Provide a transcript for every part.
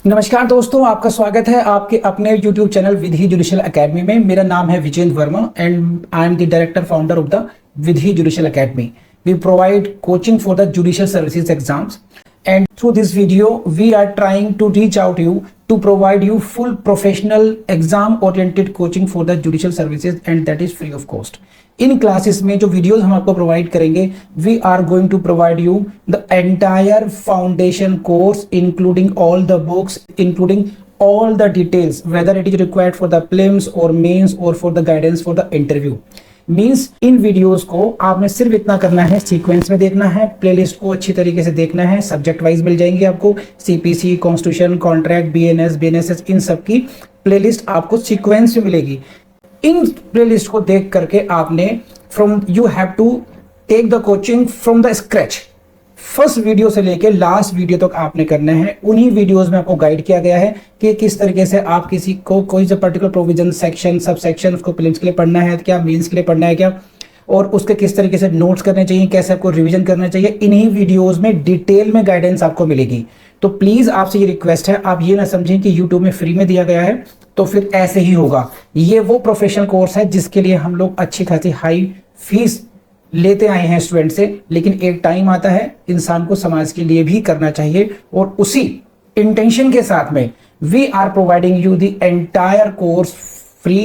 नमस्कार दोस्तों, आपका स्वागत है आपके अपने YouTube channel Vidhi judicial academy में। मेरा नाम है Vijender Verma and I am the director founder of the Vidhi judicial academy. We provide coaching for the judicial services exams, and through this video we are trying to reach out to you to provide you full professional exam oriented coaching for the judicial services, and that is free of cost. इन classes में जो videos हम आपको provide करेंगे, we are going to provide you the entire foundation course including all the books, including all the details, whether it is required for the prelims or mains or for the guidance for the interview. Means in videos को आपने सिर्फ इतना करना है, sequence में देखना है, playlist को अच्छी तरीके से देखना है। सब्जेक्ट वाइज मिल जाएंगे आपको, CPC, constitution, contract, BNS, BNSS, इन सब की प्लेलिस्ट आपको सीक्वेंस में मिलेगी। इन प्लेलिस्ट को देख करके आपने you have to take the coaching from the scratch. First video से लेके लास्ट वीडियो तक आपने करना है। उन्हीं वीडियोस में आपको गाइड किया गया है कि किस तरीके से आप किसी को कोई सा particular provision, section, sub section उसको प्रीलिम्स के लिए पढ़ना है क्या, मेंस के लिए पढ़ना है क्या, और उसके किस तरीके से नोट्स करने चाहिए, कैसे आपको रिवीजन करना चाहिए। इन्हीं वीडियोस में डिटेल में गाइडेंस आपको मिलेगी। तो प्लीज आपसे ये रिक्वेस्ट है, आप ये ना समझें कि यूट्यूब में फ्री में दिया गया है तो फिर ऐसे ही होगा। ये वो प्रोफेशनल कोर्स है जिसके लिए हम लोग अच्छी खासी हाई फीस लेते आए हैं स्टूडेंट से, लेकिन एक टाइम आता है इंसान को समाज के लिए भी करना चाहिए, और उसी इंटेंशन के साथ में we are providing you the entire course free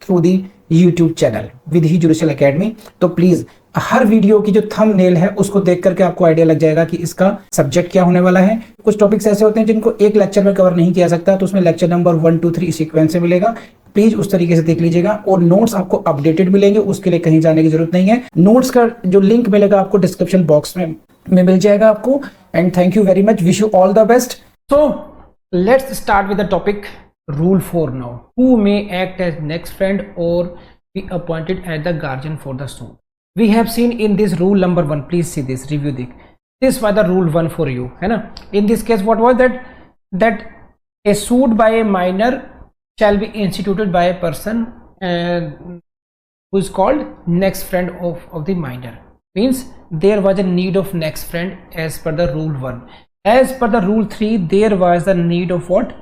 through the YouTube channel Vidhi judicial academy. तो प्लीज हर वीडियो की जो थंबनेल है उसको देख करके आपको आइडिया लग जाएगा कि इसका सब्जेक्ट क्या होने वाला है। कुछ टॉपिक्स ऐसे होते हैं जिनको एक लेक्चर में कवर नहीं किया सकता, तो उसमें लेक्चर नंबर 1, 2, 3 सीक्वेंस से मिलेगा। प्लीज उस तरीके से देख लीजिएगा, और नोट्स आपको अपडेटेड मिलेंगे, उसके लिए कहीं जाने की जरूरत नहीं है। नोट्स का जो लिंक मिलेगा आपको डिस्क्रिप्शन बॉक्स में मिल जाएगा आपको। And thank you very much, wish you all the best. So let's start with the topic rule 4 now. Who may act as next friend और be appointed as the guardian for the suit. We have seen in this rule number 1, please see this, review this was the rule 1 for you, है ना। In this case what was that a suit by a minor shall be instituted by a person who is called next friend of the minor. Means there was a need of next friend as per the rule 1. As per the rule 3 there was the need of what?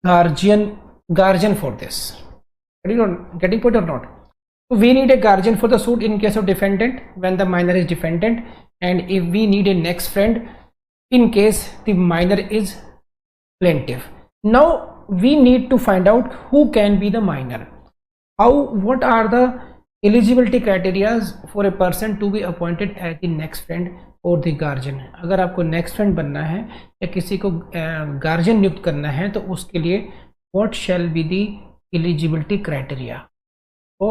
Guardian for this. Getting point or not? So we need a guardian for the suit in case of defendant when the minor is defendant, and if we need a next friend in case the minor is plaintiff. Now we need to find out who can be the minor. What are the eligibility criteria for a person to be appointed as the next friend or the guardian? अगर आपको next friend बनना है या किसी को guardian नियुक्त करना है तो उसके लिए what shall be the eligibility criteria. तो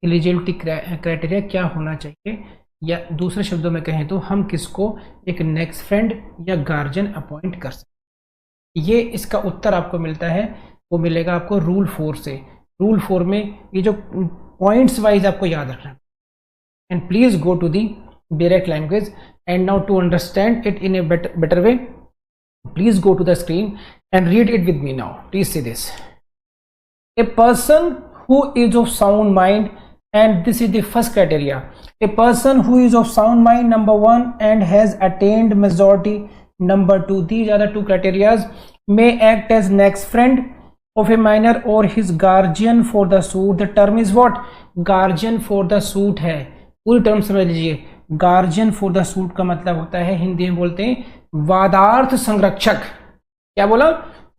एलिजिबिलिटी क्राइटेरिया क्या होना चाहिए, या दूसरे शब्दों में कहें तो हम किसको एक नेक्स्ट फ्रेंड या गार्जियन अपॉइंट कर सकते। ये इसका उत्तर आपको मिलता है, वो मिलेगा आपको रूल 4 से। रूल 4 में ये जो पॉइंट्स वाइज आपको याद रखना। And please go to the direct language and now to understand it in a better way please go to the screen and read it with me now. Please see this. A person who is of sound mind, and this is the first criteria, a person who is of sound mind, number 1, and has attained majority, number 2. These are the two criteria. May act as next friend of a minor or his guardian for the suit. The term is what? Guardian for the suit है। पूरी term समझ लीजिए। Guardian for the suit का मतलब होता है, हिंदी में बोलते हैं वादार्थ संरक्षक। क्या बोला?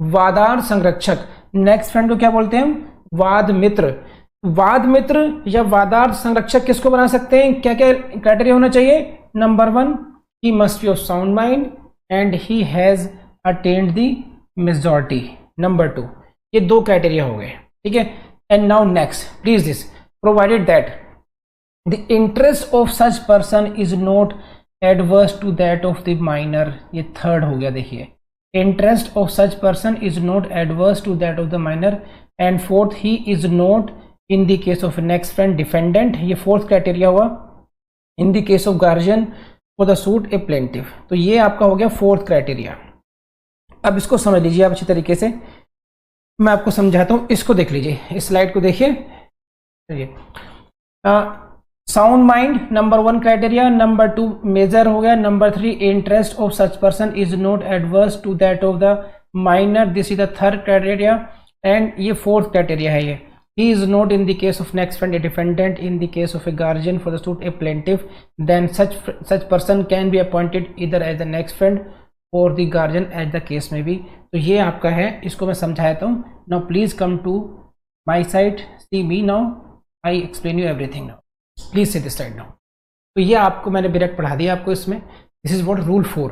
वादार्थ संरक्षक। नेक्स्ट फ्रेंड को क्या बोलते हैं? वाद मित्र। वाद मित्र या वादार्थ संरक्षक किसको बना सकते हैं? क्या क्या क्राइटेरिया होना चाहिए? Number 1, he must be of sound mind and he has attend the majority. Number 2, ये 2 क्राइटेरिया हो गए, ठीक है। And now next, please this, provided that the interest of such person is not adverse to that of the minor. ये third हो गया, देखिए। Interest of such person is not adverse to that of the minor, and fourth, he is not in the case of next friend defendant, ये fourth criteria हुआ। in the case of guardian for the suit a plaintiff। तो ये आपका हो गया fourth criteria। अब इसको समझ लीजिए आप अच्छी तरीके से, मैं आपको समझाता हूँ। इसको देख लीजिए, इस स्लाइड को देखिए। Sound mind number 1 criteria, number 2 major हो गया, number 3 interest of such person is not adverse to that of the minor, this is the third criteria, and ये फोर्थ क्राइटेरिया है ये, he is not in the case of next friend a defendant, in the case of a guardian for the suit a plaintiff, then such person can be appointed either as the next friend or the guardian as the case may be। तो ये आपका है, इसको मैं समझाता हूँ। now please come to my side, see me now, I explain you everything now, please see this side now। तो ये आपको मैंने डायरेक्ट पढ़ा दिया आपको इसमें, this is what rule 4।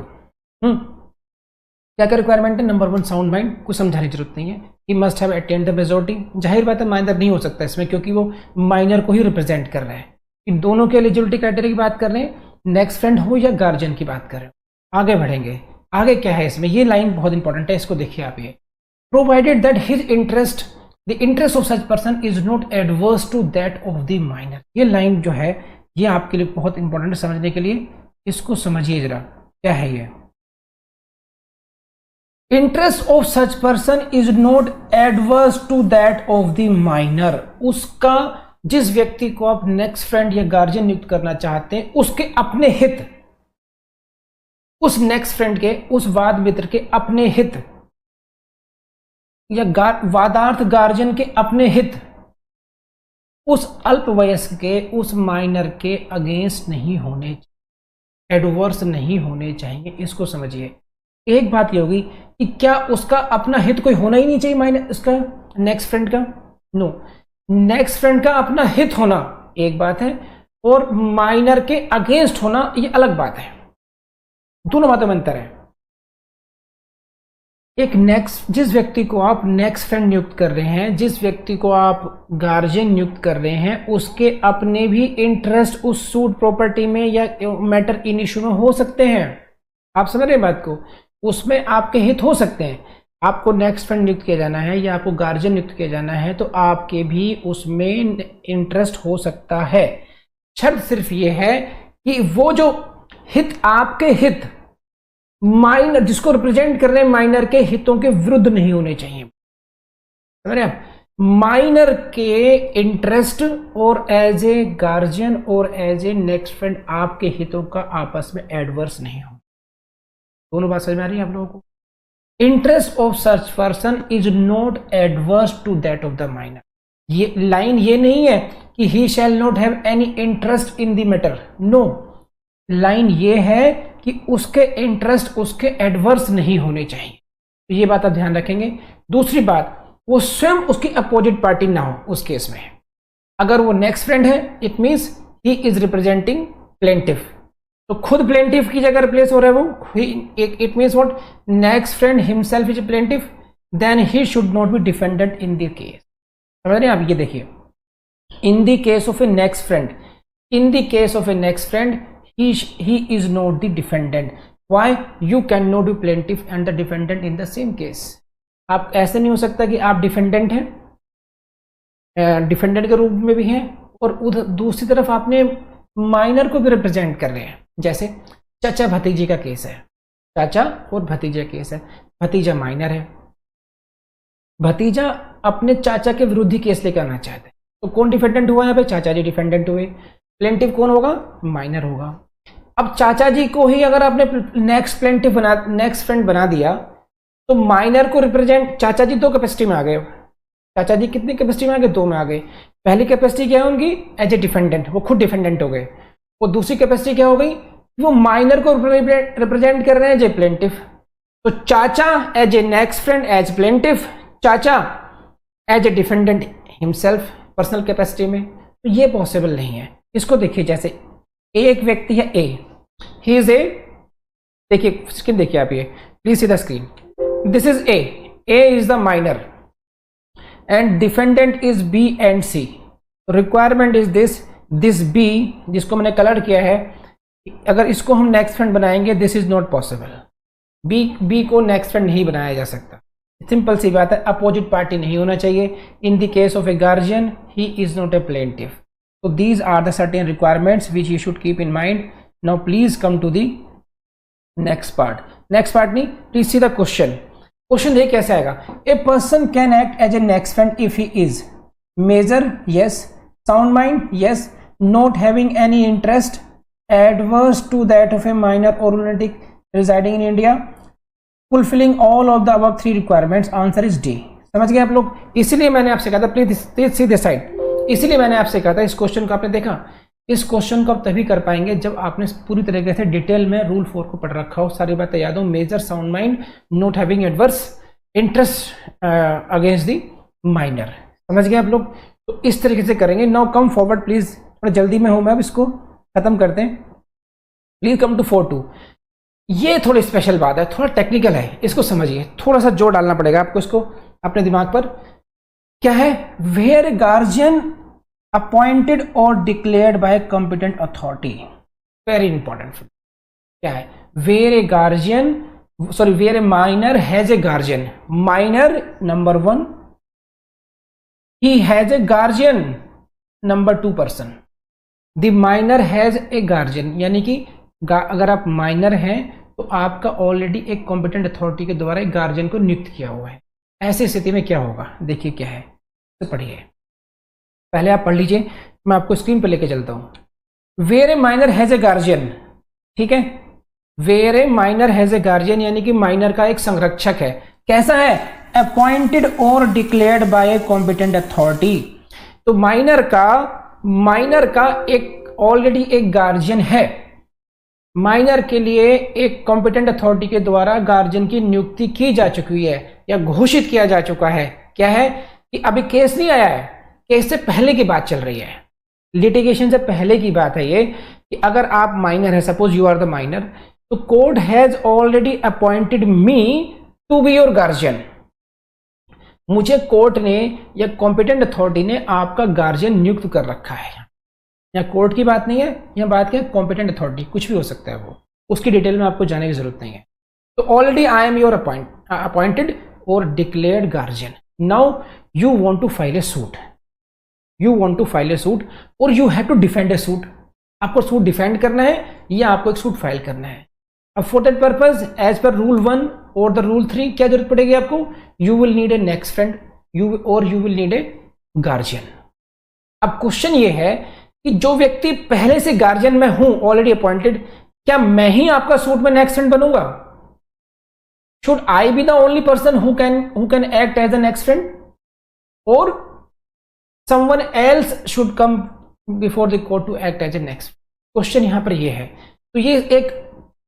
क्या क्या रिक्वायरमेंट है? नंबर 1 साउंड माइंड, कुछ समझाने की जरूरत नहीं है, he must have attend the majority, जाहिर बात है माइनर नहीं हो सकता इसमें क्योंकि वो माइनर को ही रिप्रेजेंट कर रहे हैं। इन दोनों के एलिजिबिलिटी क्राइटेरिया की बात कर रहे हैं, नेक्स्ट फ्रेंड हो या गार्जियन की बात कर रहे हो। आगे बढ़ेंगे, आगे क्या है इसमें, ये लाइन बहुत इंपॉर्टेंट है, इसको देखिए आप। ये provided that his interest the interest of such person is not adverse to that of the minor, ये लाइन जो है ये आपके लिए बहुत इंपॉर्टेंट है समझने के लिए, इसको समझिए जरा क्या है ये। Interest of such person is not adverse to that of the minor, उसका जिस व्यक्ति को आप नेक्स्ट फ्रेंड या गार्जियन नियुक्त करना चाहते हैं उसके अपने हित, उस नेक्स्ट फ्रेंड के, उस वाद मित्र के अपने हित या वादार्थ गार्जियन के अपने हित उस अल्पवयस्क के, उस माइनर के अगेंस्ट नहीं होने, एडवर्स नहीं होने चाहिए, इसको समझिए। एक बात ये होगी कि क्या उसका अपना हित कोई होना ही नहीं चाहिए माइनर, उसका नेक्स्ट फ्रेंड का, नो, नेक्स्ट फ्रेंड का अपना हित होना एक बात है और माइनर के अगेंस्ट होना ये अलग बात है, दोनों बातों में अंतर है। एक नेक्स्ट, जिस व्यक्ति को आप नेक्स्ट फ्रेंड नियुक्त कर रहे हैं, जिस व्यक्ति को आप गार्जियन नियुक्त कर रहे हैं, उसके अपने भी इंटरेस्ट उस सूट प्रॉपर्टी में या मैटर इन इश्यू में हो सकते हैं। आप समझ रहे हैं बात को, उसमें आपके हित हो सकते हैं। आपको नेक्स्ट फ्रेंड नियुक्त किया जाना है या आपको गार्जियन नियुक्त किया जाना है तो आपके भी उसमें इंटरेस्ट हो सकता है। शर्त सिर्फ ये है कि वो जो हित, आपके हित माइनर जिसको रिप्रेजेंट कर रहे हैं, माइनर के हितों के विरुद्ध नहीं होने चाहिए। समझ रहे आप, माइनर के इंटरेस्ट और एज ए गार्जियन और एज ए नेक्स्ट फ्रेंड आपके हितों का आपस में एडवर्स नहीं हो। दोनों बात समझ में आ रही है आप लोगों को? Interest of such person is not adverse to that of the minor, ये लाइन ये नहीं है कि he shall not have any interest in the matter, no, line ये है कि उसके इंटरेस्ट उसके एडवर्स नहीं होने चाहिए। तो ये बात आप ध्यान रखेंगे। दूसरी बात, वो स्वयं उसकी अपोजिट पार्टी ना हो उस केस में। अगर वो नेक्स्ट फ्रेंड है, it means he is representing plaintiff, तो खुद प्लेंटिफ की जगह रिप्लेस हो रहा है वो, it means what, next friend himself is plaintiff, then he should not be defendant in the case. समझ रहे हैं आप? ये देखिए, in the case of a next friend, in the case of a next friend he is not the defendant. Why? You cannot be plaintiff and the defendant in the same case. आप ऐसे नहीं हो सकता कि आप defendant हैं, defendant के रूप में भी हैं और उधर दूसरी तरफ आपने माइनर को भी रिप्रेजेंट कर रहे हैं। जैसे चाचा भतीजे का केस है, चाचा और भतीजे केस है, भतीजा माइनर है, भतीजा अपने चाचा के विरुद्ध ही केस लेकर आना चाहते हैं, तो कौन डिफेंडेंट हुआ यहाँ पे? चाचा जी डिफेंडेंट हुए, प्लेंटिफ कौन होगा? माइनर होगा। अब चाचा जी को ही अगर आपने नेक्स्ट प्लेंटिफ बना, नेक्स्ट फ्रेंड बना दिया तो माइनर को रिप्रेजेंट, चाचा जी दो कैपेसिटी में आ गए। चाचा जी कितनी कैपेसिटी में आ गए? दो में आ गए। पहली कैपेसिटी क्या है उनकी? एज ए डिफेंडेंट, वो खुद डिफेंडेंट हो गए। और दूसरी कैपेसिटी क्या हो गई? वो माइनर को रिप्रेजेंट कर रहे हैं एज ए प्लेंटिफ। तो चाचा as a next friend as plaintiff, चाचा as a defendant himself personal capacity में, तो ये पॉसिबल नहीं है। इसको देखिए, जैसे एक व्यक्ति है ए, ही इज ए, देखिए स्क्रीन देखिए आप, ये please see the screen, this is A is the minor and defendant is B and C. Requirement is this B जिसको मैंने कलर किया है, अगर इसको हम नेक्स्ट फ्रेंड बनाएंगे, this is not possible. B को नेक्स्ट फ्रेंड नहीं बनाया जा सकता, सिंपल सी बात है, अपोजिट पार्टी नहीं होना चाहिए। इन the case of a guardian, he is not a plaintiff. So these are the certain requirements which you should keep in mind. Now please come to the next part. Next part नहीं, please see the question. Question देखिए कैसे आएगा? A person can act as a next friend if he is major, yes. Sound mind, yes. not having any interest adverse to that of a minor or lunatic residing in India, fulfilling all of the above three requirements. Answer is D. समझ गए आप लोग? इसीलिए मैंने आपसे कहा था please see this side, इसीलिए मैंने आपसे कहा था इस क्वेश्चन को आपने देखा, इस क्वेश्चन को आप तभी कर पाएंगे जब आपने पूरी तरीके से डिटेल में रूल 4 को पढ़ रखा हो, सारी बातें याद हो, major sound mind, not having adverse interest against the minor. समझ गए आप लोग? तो इस तरीके से करेंगे। नाउ कम फॉरवर्ड प्लीज, थोड़ा जल्दी में हूं मैं, अब इसको खत्म करते हैं। Please come to 4.2। ये थोड़ी स्पेशल बात है, थोड़ा टेक्निकल है, इसको समझिए, थोड़ा सा जोर डालना पड़ेगा आपको इसको अपने दिमाग पर। क्या है? वेयर गार्जियन अपॉइंटेड और declared by competent authority, very important. क्या है? Where a guardian, sorry where a minor has a guardian, minor number 1, he has a guardian number 2 person, the minor has a guardian, यानी कि अगर आप minor हैं तो आपका ऑलरेडी एक कॉम्पिटेंट अथॉरिटी के द्वारा एक गार्जियन को नियुक्त किया हुआ है। ऐसी स्थिति में क्या होगा? देखिए क्या है, तो पढ़िए, पहले आप पढ़ लीजिए, मैं आपको स्क्रीन पर लेके चलता हूं। Where a minor has a guardian, ठीक है, where a minor has a guardian यानी कि माइनर का एक संरक्षक है। कैसा है? अपॉइंटेड और declared bye a competent authority. तो माइनर का एक ऑलरेडी एक गार्जियन है, माइनर के लिए एक कॉम्पिटेंट अथॉरिटी के द्वारा गार्जियन की नियुक्ति की जा चुकी है या घोषित किया जा चुका है। क्या है कि अभी केस नहीं आया है, केस से पहले की बात चल रही है, लिटिगेशन से पहले की बात है ये, कि अगर आप माइनर है, suppose you are the minor, तो court has already appointed me to be your guardian. मुझे कोर्ट ने या कॉम्पिटेंट अथॉरिटी ने आपका गार्जियन नियुक्त कर रखा है। यहाँ कोर्ट की बात नहीं है, यहाँ बात क्या है? कॉम्पिटेंट अथॉरिटी, कुछ भी हो सकता है वो, उसकी डिटेल में आपको जाने की जरूरत नहीं है। तो already I am your appointed और declared guardian. Now you want to file a suit, you want to file a suit और you have to defend a suit. आपको सूट डिफेंड करना है या आपको एक सूट फाइल करना है। अब for that purpose as per rule 1 और द रूल 3 क्या जरूरत पड़ेगी आपको? You will need a next friend, you will need a guardian. अब क्वेश्चन ये है कि जो व्यक्ति पहले से गार्जियन में हूं, ऑलरेडी अपॉइंटेड, क्या मैं ही आपका सूट में नेक्स्ट फ्रेंड बनूंगा? Should I be the only person who can act as a next friend और someone else should come before the court to act as a next? Question यहां पर ये है। तो ये एक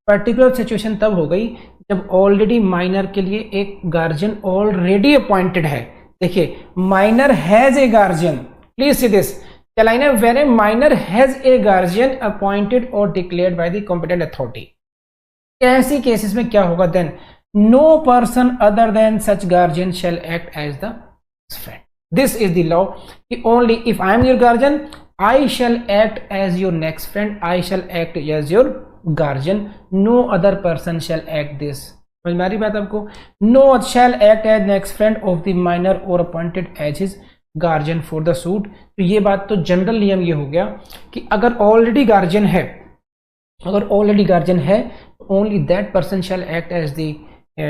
पर्टिकुलर सिचुएशन तब हो गई जब ऑलरेडी माइनर के लिए एक गार्जियन ऑलरेडी अपॉइंटेड है। देखिए, minor has a guardian, please see this, क्या लाइन है? Where a minor has a guardian appointed और declared by the competent authority. ऐसी केसेस में क्या होगा? Then no person other than such guardian shall act as the friend. This is the law कि only if I am your guardian I shall act as your next friend, I shall act as your guardian, no other person shall act this. समझ में आ रही बात आपको? No shall act as next friend of the minor और appointed as his guardian for the suit. तो ये बात तो जनरल नियम ये हो गया कि अगर ऑलरेडी गार्जियन है, अगर ऑलरेडी गार्जियन है, only that person shall act as the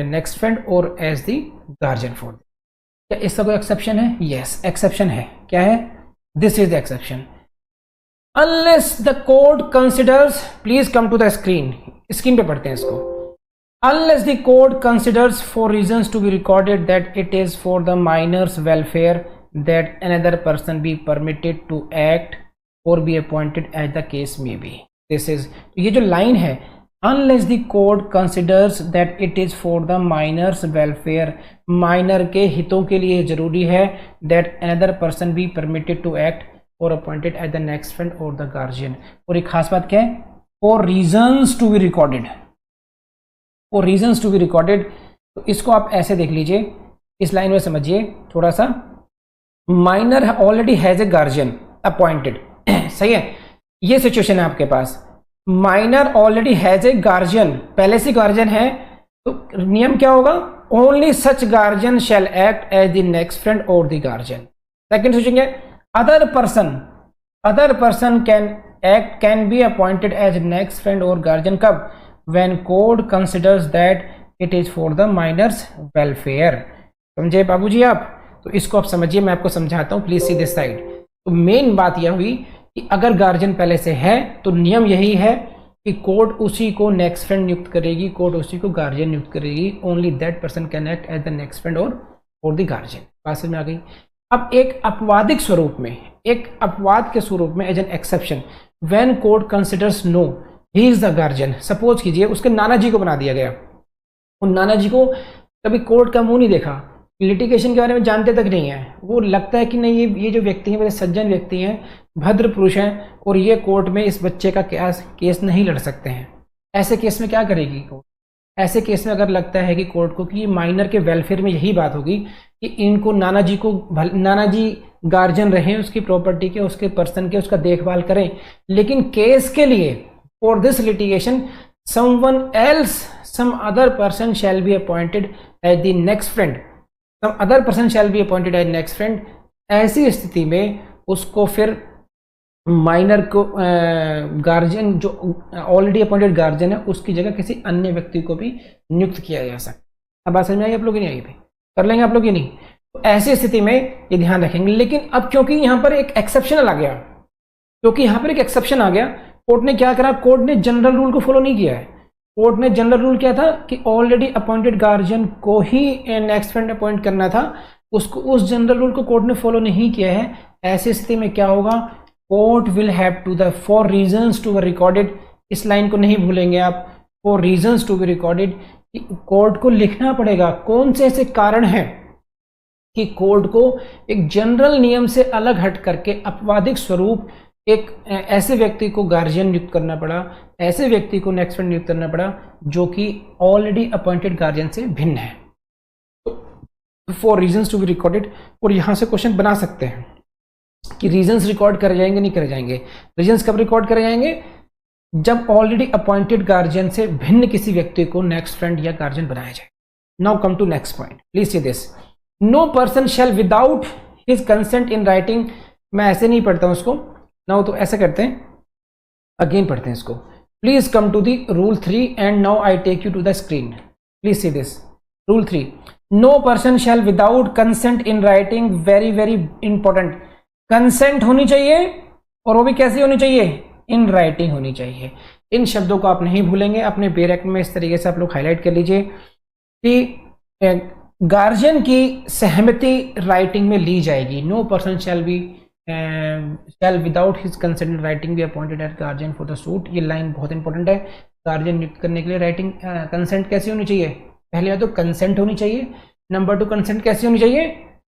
next friend और एज द गार्जियन फॉर। क्या इसका कोई एक्सेप्शन है? यस, एक्सेप्शन है। क्या है? This is the exception. Unless the court considers, please come to the screen पे पढ़ते हैं इसको। Unless the court considers for reasons to be recorded that it is for the minor's welfare that another person be permitted to act or be appointed as the case may be. This is, ये जो line है, unless the court considers that it is for the minor's welfare, minor के हितों के लिए जरूरी है that another person be permitted to act और appointed at the next friend और द गार्जियन। और एक खास बात क्या है? For reasons to be recorded, for reasons to be recorded. तो इसको आप ऐसे देख लीजिए, इस लाइन में समझिए थोड़ा सा। Minor already has a guardian appointed, सही है, ये सिचुएशन है आपके पास। Minor already has a guardian, पहले से गार्जियन है, तो नियम क्या होगा? Only such guardian shall act as the next friend और द गार्जियन। सेकेंड सिचुएशन है other person can be appointed as next friend or guardian कब? when court considers that it is for the minor's welfare। समझे बाबूजी आप? तो इसको आप समझिए, मैं आपको समझाता हूँ, प्लीज सी दिस साइड। तो मेन बात यह हुई कि अगर गार्जियन पहले से है तो नियम यही है कि कोर्ट उसी को नेक्स्ट फ्रेंड नियुक्त करेगी, कोर्ट उसी को गार्जियन नियुक्त करेगी। Only that person can act as the next friend और फॉर द गार्जियन। बात समझ में आ गई। अब एक अपवादिक स्वरूप में, एक अपवाद के स्वरूप में as an exception, when court considers no he is the guardian. Suppose कीजिए उसके नाना जी को बना दिया गया, उन नाना जी को कभी कोर्ट का मुंह नहीं देखा, लिटिगेशन के बारे में जानते तक नहीं है, वो लगता है कि नहीं ये जो व्यक्ति हैं मेरे सज्जन व्यक्ति हैं, भद्र पुरुष हैं और ये कोर्ट में इस बच्चे का केस नहीं लड़ सकते हैं। ऐसे केस में क्या करेगी कोर्ट? ऐसे केस में अगर लगता है कि कोर्ट को कि माइनर के वेलफेयर में यही बात होगी कि इनको नाना जी गार्जियन रहें उसकी प्रॉपर्टी के, उसके पर्सन के, उसका देखभाल करें, लेकिन केस के लिए for this litigation someone else, some other person shall be appointed as the next friend, some other person shall be appointed as next friend. ऐसी स्थिति में उसको फिर माइनर को गार्जियन जो ऑलरेडी अपॉइंटेड गार्जियन है उसकी जगह किसी अन्य व्यक्ति को भी नियुक्त किया जा सकता है। अब बात समझ में आई आप लोग? नहीं आई भाई? कर लेंगे आप लोग ये? नहीं। तो ऐसी स्थिति में ये ध्यान रखेंगे। लेकिन अब क्योंकि यहाँ पर एक एक्सेप्शन आ गया, कोर्ट ने क्या करा? कोर्ट ने जनरल रूल को फॉलो नहीं किया है। कोर्ट ने जनरल रूल क्या था कि ऑलरेडी अपॉइंटेड गार्जियन को ही नेक्स्ट फ्रेंड अपॉइंट करना था, उसको उस जनरल रूल को कोर्ट ने फॉलो नहीं किया है। ऐसी स्थिति में क्या होगा? Court will have to the for reasons to be recorded, इस लाइन को नहीं भूलेंगे आप, for reasons to be recorded, court को लिखना पड़ेगा कौन से ऐसे कारण हैं कि कोर्ट को एक जनरल नियम से अलग हट करके अपवादिक स्वरूप एक ऐसे व्यक्ति को गार्जियन नियुक्त करना पड़ा, ऐसे व्यक्ति को नेक्स्ट फ्रेंड नियुक्त करना पड़ा जो कि ऑलरेडी अपॉइंटेड गार्जियन से भिन्न है। तो for reasons to be recorded, और यहां से क्वेश्चन बना सकते हैं कि रीजंस रिकॉर्ड करे जाएंगे नहीं करे जाएंगे। रीजंस कब रिकॉर्ड करे जाएंगे? जब ऑलरेडी अपॉइंटेड गार्जियन से भिन्न किसी व्यक्ति को नेक्स्ट फ्रेंड या गार्जियन बनाया जाए। Now come to next point, please see this, no person shall without his consent in writing. मैं ऐसे नहीं पढ़ता हूं इसको नाउ, तो ऐसा करते हैं, अगेन पढ़ते हैं इसको। Please come to the rule 3 and now I take you to the screen. Please see this rule 3, no person shall without consent in writing, very very important, consent होनी चाहिए और वो भी कैसी होनी चाहिए? इन राइटिंग होनी चाहिए। इन शब्दों को आप नहीं भूलेंगे, अपने बेरेक में इस तरीके से आप लोग हाईलाइट कर लीजिए कि गार्जियन की सहमति राइटिंग में ली जाएगी। No person shall without his consent in writing be appointed as guardian for the suit. ये लाइन बहुत इंपॉर्टेंट है। गार्जियन नियुक्त करने के लिए राइटिंग कंसेंट कैसी होनी चाहिए? पहले बात तो कंसेंट होनी चाहिए, नंबर 2 कंसेंट कैसी होनी चाहिए?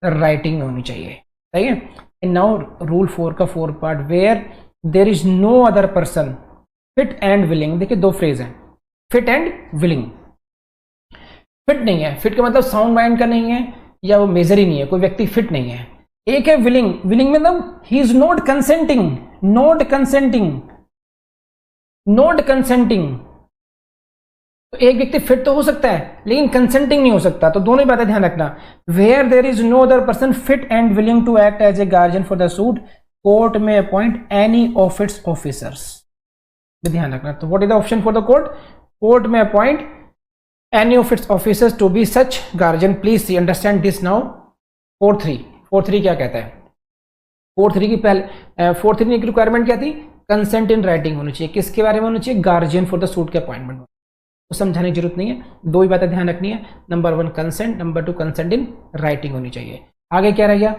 राइटिंग में होनी चाहिए। सही है। नाउ रूल 4 का 4 part, where there is no other person fit and willing. देखिए दो फ्रेज है, फिट एंड विलिंग। फिट नहीं है, फिट का मतलब साउंड माइंड का नहीं है या वो मेजर ही नहीं है, कोई व्यक्ति फिट नहीं है। एक है विलिंग, विलिंग मतलब he is not consenting, not consenting, not consenting. तो एक व्यक्ति फिट तो हो सकता है लेकिन कंसेंटिंग नहीं हो सकता। तो दोनों ही बातें ध्यान रखना। Where there is no other person fit and willing to act as a guardian for the suit, court में appoint any of its officers. ध्यान रखना। तो what is the option for the court? Court में appoint any of its officers to be such guardian. Please see understand this now. 4.3 क्या कहता है? 4.3 की पहले 4.3 की रिक्वायरमेंट क्या थी? कंसेंट इन राइटिंग होनी चाहिए। किसके बारे में होनी चाहिए? गार्जियन फॉर द सूट के अपॉइंटमेंट। तो समझाने की जरूरत नहीं है, दो ही बातें ध्यान रखनी है। Number 1 consent, number 2 consent in writing होनी चाहिए। आगे क्या रह गया?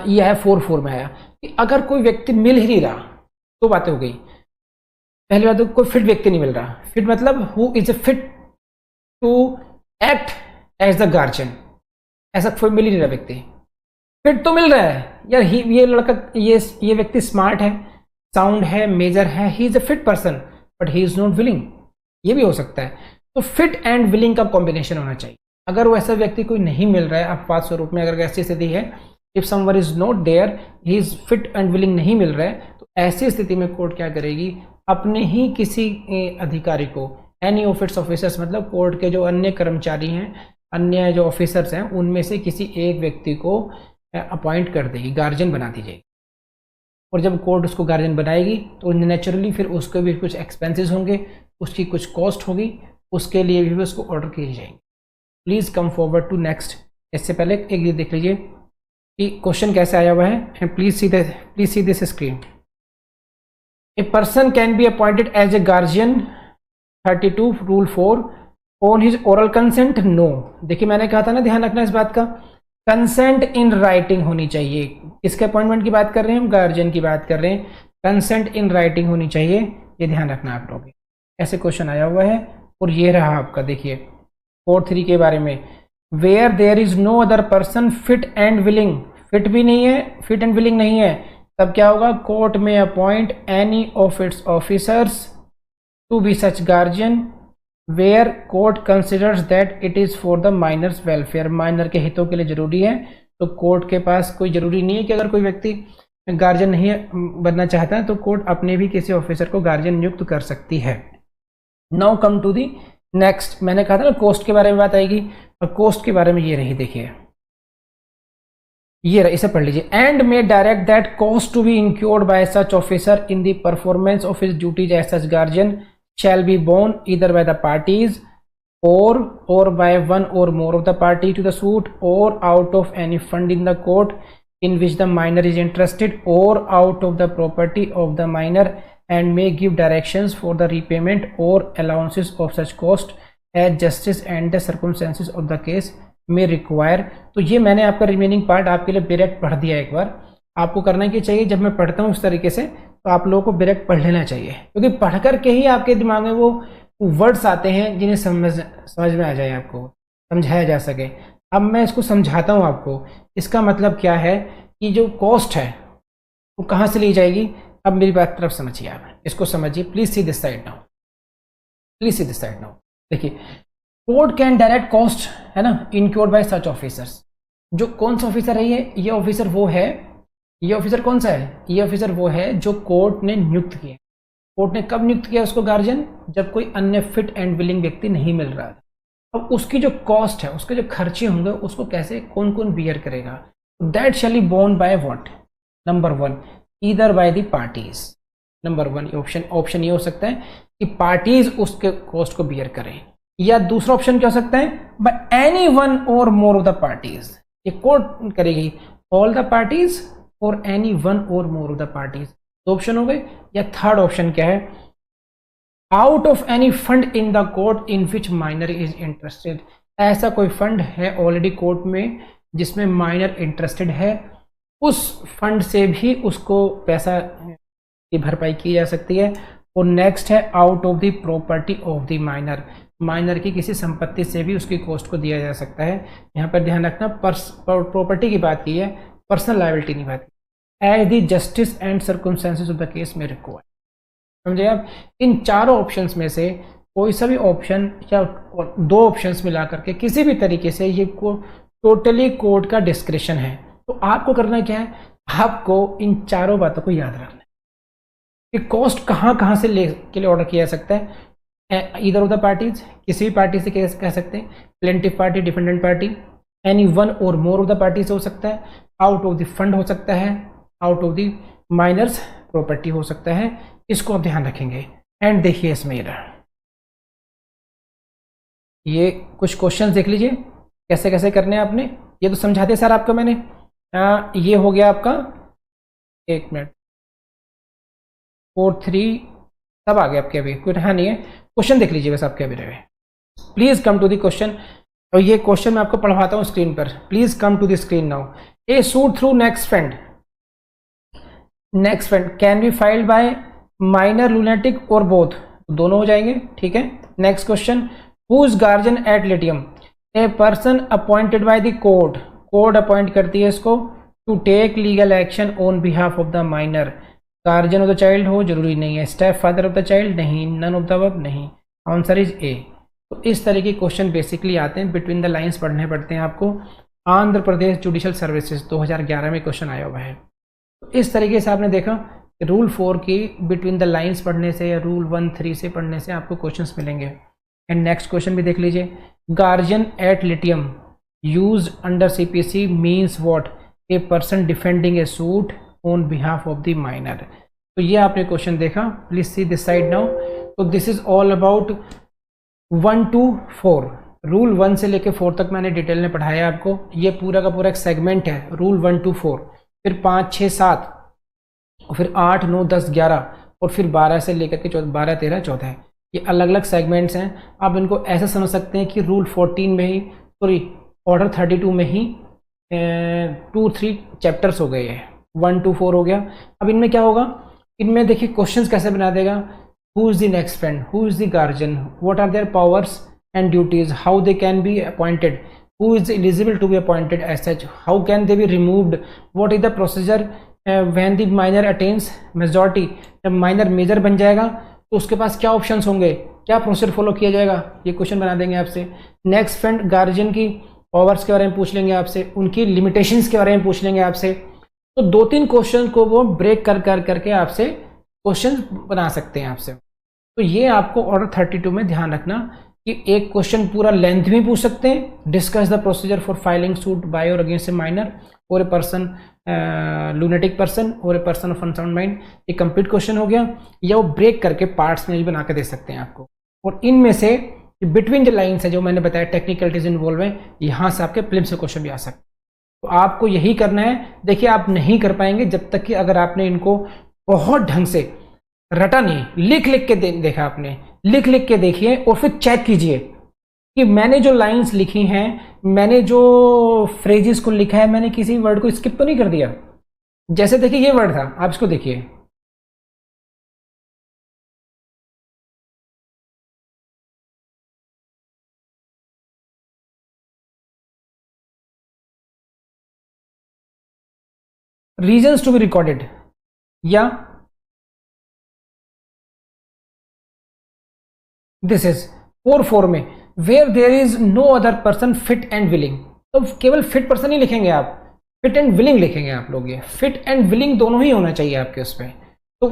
यह है 4.4 में आया कि अगर कोई व्यक्ति मिल ही नहीं रहा, तो बातें हो गई। पहली बात तो कोई फिट व्यक्ति नहीं मिल रहा। फिट मतलब who is a fit to act as the guardian, ऐसा कोई मिल ही नहीं रहा व्यक्ति। फिट तो मिल रहा है यार, ये लड़का, ये व्यक्ति स्मार्ट है, साउंड है, मेजर है, he is a fit person but he is not willing, ये भी हो सकता है। तो फिट एंड विलिंग का कॉम्बिनेशन होना चाहिए। अगर वो ऐसा व्यक्ति कोई नहीं मिल रहा है अपवाद स्वरूप में, अगर ऐसी स्थिति है, if someone is not there, he is fit and willing नहीं मिल रहा है, तो ऐसी स्थिति में कोर्ट क्या करेगी? अपने ही किसी अधिकारी को, एनी ऑफ इट्स ऑफिसर्स मतलब कोर्ट के जो अन्य कर्मचारी हैं, अन्य जो ऑफिसर्स हैं, उनमें से किसी एक व्यक्ति को अपॉइंट कर देगी, गार्जियन बना दी जाएगी। और जब कोर्ट उसको गार्जियन बनाएगी तो नेचुरली फिर उसके भी कुछ एक्सपेंसेस होंगे, उसकी कुछ कॉस्ट होगी, उसके लिए भी उसको ऑर्डर किए जाएंगे। Please come forward to next. इससे पहले एक ये देख लीजिए, कि क्वेश्चन कैसे आया हुआ है, and please see this screen. A person can be appointed as a guardian 32 rule 4 on his oral consent no. देखिए मैंने कहा था ना, ध्यान रखना इस बात का, कंसेंट इन राइटिंग होनी चाहिए। किसके अपॉइंटमेंट की बात कर रहे हैं हम? गार्जियन की बात कर रहे हैं। कंसेंट इन राइटिंग होनी चाहिए, ये ध्यान रखना आप लोग। ऐसे क्वेश्चन आया हुआ है, और ये रहा आपका, देखिए 4.3 के बारे में, where there is no other person fit and willing, fit भी नहीं है, फिट एंड विलिंग नहीं है, तब क्या होगा? कोर्ट में appoint any of its officers to be such guardian where court considers that it is for the minor's welfare, minor के हितों के लिए जरूरी है। तो कोर्ट के पास कोई जरूरी नहीं है कि अगर कोई व्यक्ति गार्जियन नहीं बनना चाहता है तो कोर्ट अपने भी किसी ऑफिसर को गार्जियन नियुक्त कर सकती है। Now come to the next, मैंने कहा था ना कोस्ट के बारे में बात आएगी, और कोस्ट के बारे में ये रही, देखिए ये रही, इसे पढ़ लीजिए। And may direct that cost to be incurred by such officer in the performance of his duties as such guardian shall be borne either by the parties or by one or more of the party to the suit, or out of any fund in the court in which the minor is interested, or out of the property of the minor, and may give directions for the repayment or allowances of such cost as justice and the circumstances of the case may require। तो ये मैंने आपका remaining part आपके लिए direct पढ़ दिया। एक बार आपको करना क्या चाहिए, जब मैं पढ़ता हूँ उस तरीके से, तो आप लोगों को डायरेक्ट पढ़ लेना चाहिए, क्योंकि पढ़ करके ही आपके दिमाग में वो वर्ड्स आते हैं जिन्हें समझ में आ जाए, आपको समझाया जा सके। अब मैं इसको समझाता हूँ आपको। इसका मतलब क्या है कि जो कॉस्ट है वो कहाँ से ली जाएगी। अब मेरी बात तरफ समझिए, आप इसको समझिए। Please see this side now, please see this side now. देखिए कोर्ट कैन डायरेक्ट कॉस्ट, है ना, इनक्योर्ड बाय सच ऑफिसर्स। जो कौन सा ऑफिसर है ये ऑफिसर वो है, ये ऑफिसर कौन सा है? ये ऑफिसर वो है जो कोर्ट ने नियुक्त किया। कोर्ट ने कब नियुक्त किया उसको गार्जियन? जब कोई अन्य फिट एंड विलिंग व्यक्ति नहीं मिल रहा था। अब उसकी जो कॉस्ट है, उसके जो खर्चे होंगे, उसको कैसे कौन कौन बियर करेगा? That shall be borne by what? Number 1, either by the parties. Number 1 option ये हो सकता है कि पार्टीज उसके कॉस्ट को बियर करें, या दूसरा ऑप्शन क्या हो सकता है? बाय एनी वन और मोर ऑफ द पार्टीज। ये कोर्ट करेगी, ऑल द पार्टीज और एनी वन और मोर ऑफ द पार्टीज। दो ऑप्शन हो गए। या थर्ड ऑप्शन क्या है? Out of any fund in the court in which minor is interested. ऐसा कोई फंड है ऑलरेडी कोर्ट में जिसमें माइनर इंटरेस्टेड है, उस फंड से भी उसको पैसा की भरपाई की जा सकती है। और नेक्स्ट है out of the property of the minor, minor की किसी संपत्ति से भी उसकी कॉस्ट को दिया जा सकता है। यहाँ पर ध्यान रखना, प्रॉपर्टी की बात की है, पर्सनल लायबिलिटी नहीं बात की। As the justice and circumstances of the case में रिक्वायर। समझे आप? इन चारों ऑप्शंस में से कोई सा भी ऑप्शन या दो ऑप्शंस मिला करके किसी भी तरीके से, ये टोटली कोर्ट का डिस्क्रिप्शन है। तो आपको करना क्या है? आपको इन चारों बातों को याद रखना है कि कॉस्ट कहाँ से के लिए ऑर्डर किया जा सकता है। ईदर ऑफ द पार्टीज, किसी भी पार्टी से कह सकते हैं, plaintiff party, defendant party, any one और मोर ऑफ द पार्टीज हो सकता है, आउट ऑफ द फंड हो सकता है, out of the minor's property हो सकता है। इसको आप ध्यान रखेंगे। एंड देखिए इसमें ये कुछ क्वेश्चन देख लीजिए कैसे कैसे करने हैं आपने। ये तो समझा दिया सर आपको मैंने। ये हो गया आपका, एक मिनट, 4-3 सब आ गया आपके। अभी कोई रहा नहीं है, क्वेश्चन देख लीजिए बस आपके अभी रहे। Please come to the question. और ये क्वेश्चन मैं आपको पढ़वाता हूँ स्क्रीन पर। Please come to the screen now. A suit through next friend can be filed by minor lunatic और बोथ, दोनों हो जाएंगे, ठीक है। Next question, who's guardian ad litem? A person appointed by the court, court appoint करती है इसको, to take legal action on behalf of the minor. Guardian of the child हो, जरूरी नहीं है। Step father of the child, नहीं। None of the above, नहीं। Answer is a. तो इस तरह के क्वेश्चन बेसिकली आते हैं, बिटवीन द लाइंस पढ़ने पड़ते हैं आपको। आंध्र प्रदेश जुडिशियल सर्विसेज 2011 में क्वेश्चन आया हुआ है। तो इस तरीके से आपने देखा रूल 4 की बिटवीन द लाइंस पढ़ने से या रूल 1-3 से पढ़ने से आपको क्वेश्चंस मिलेंगे। एंड नेक्स्ट क्वेश्चन भी देख लीजिए, guardian ad litem used under CPC means what? A person defending a suit on behalf of the minor. तो ये आपने क्वेश्चन देखा। Please see this side now. तो this is all about 1 to 4, rule 1 से लेके 4 तक मैंने डिटेल में पढ़ाया आपको। ये पूरा का पूरा एक सेगमेंट है, रूल 1 to 4, फिर 5, 6, 7, और फिर 8, 9, 10, 11, और फिर 12 से लेकर के 12, 13, 14। ये अलग अलग सेगमेंट्स हैं। आप इनको ऐसे समझ सकते हैं कि रूल 14 में ही, सॉरी ऑर्डर 32 में ही 2-3 चैप्टर्स हो गए हैं, 1 to 4 हो गया। अब इनमें क्या होगा, इनमें देखिए क्वेश्चंस कैसे बना देगा। Who is the next friend, who is the guardian, what are their powers and duties, how they can be appointed, who is eligible to be appointed as such, how can they be removed, what is the procedure when the minor attains majority। जब minor major बन जाएगा तो उसके पास क्या options होंगे, क्या procedure follow किया जाएगा, ये क्वेश्चन बना देंगे आपसे। नेक्स्ट फ्रेंड गार्जियन की पावर्स के बारे में पूछ लेंगे आपसे, उनकी लिमिटेशंस के बारे में पूछ लेंगे आपसे। तो 2-3 क्वेश्चन को वो ब्रेक कर करके आपसे क्वेश्चन बना सकते हैं आपसे। तो ये आपको ऑर्डर 32 में ध्यान रखना कि एक क्वेश्चन पूरा लेंथ में पूछ सकते हैं, discuss the procedure for filing suit by और अगेंस्ट ए माइनर और ए पर्सन, लूनेटिक पर्सन और a person of unsound mind. ये कंप्लीट क्वेश्चन हो गया। या वो ब्रेक करके पार्ट्स में भी बना के दे सकते हैं आपको। और इनमें से बिटवीन द लाइन्स है जो मैंने बताया, टेक्निकलिटीज इन्वॉल्व है, यहाँ से आपके प्रीलिम्स से क्वेश्चन भी आ सकते हैं। तो आपको यही करना है। देखिए आप नहीं कर पाएंगे जब तक कि अगर आपने इनको बहुत ढंग से रटा नहीं, लिख लिख के देखा, आपने लिख लिख के देखिए और फिर चेक कीजिए कि मैंने जो लाइंस लिखी हैं, मैंने जो फ्रेजेस को लिखा है, मैंने किसी वर्ड को स्किप तो नहीं कर दिया। जैसे देखिए ये वर्ड था, आप इसको देखिए, रीजंस टू बी रिकॉर्डेड, या दिस इज 4-4 में where there is no other person fit and willing. तो केवल फिट पर्सन ही लिखेंगे आप, फिट एंड विलिंग लिखेंगे आप लोग। ये फिट एंड विलिंग दोनों ही होना चाहिए आपके उसमें। तो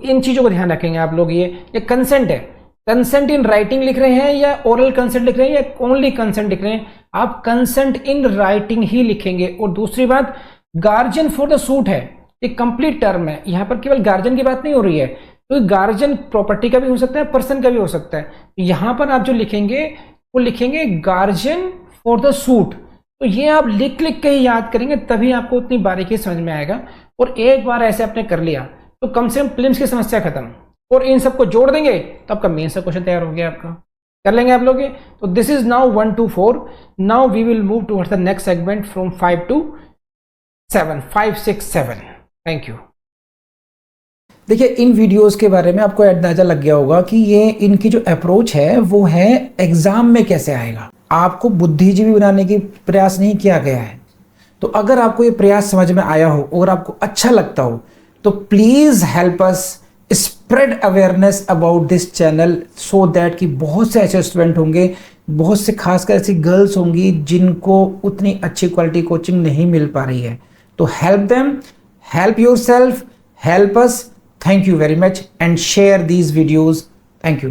इन चीजों को ध्यान रखेंगे आप लोग। ये कंसेंट है, कंसेंट इन राइटिंग लिख रहे हैं या ओरल कंसेंट लिख रहे हैं या ओनली कंसेंट लिख रहे हैं, आप कंसेंट इन राइटिंग ही लिखेंगे। और दूसरी बात, गार्जियन फॉर द सूट है, ये कंप्लीट टर्म है, यहाँ पर केवल गार्जियन की बात नहीं हो रही है। तो गार्जियन प्रॉपर्टी का भी हो सकता है, पर्सन का भी हो सकता है। यहाँ पर आप जो लिखेंगे वो लिखेंगे गार्जियन फॉर द सूट। तो ये आप लिख लिख के ही याद करेंगे, तभी आपको उतनी बारीकी समझ में आएगा। और एक बार ऐसे आपने कर लिया तो कम से कम प्रीलिम्स की समस्या खत्म। और इन सबको जोड़ देंगे तो आपका मेन सा क्वेश्चन तैयार हो गया आपका। कर लेंगे आप लोग। तो this is now 1 to 4। Now we will move towards the next segment from 5 to 7, 5, 6, 7। Thank you. देखिए इन वीडियोस के बारे में आपको अंदाजा लग गया होगा कि ये इनकी जो अप्रोच है वो है एग्जाम में कैसे आएगा। आपको बुद्धिजीवी बनाने की प्रयास नहीं किया गया है। तो अगर आपको ये प्रयास समझ में आया हो और आपको अच्छा लगता हो तो please help us spread awareness about this channel, so that कि बहुत से ऐसे स्टूडेंट होंगे, बहुत से खासकर ऐसी गर्ल्स होंगी जिनको उतनी अच्छी क्वालिटी कोचिंग नहीं मिल पा रही है। तो help them, help yourself, help us. Thank you very much and share these videos. Thank you.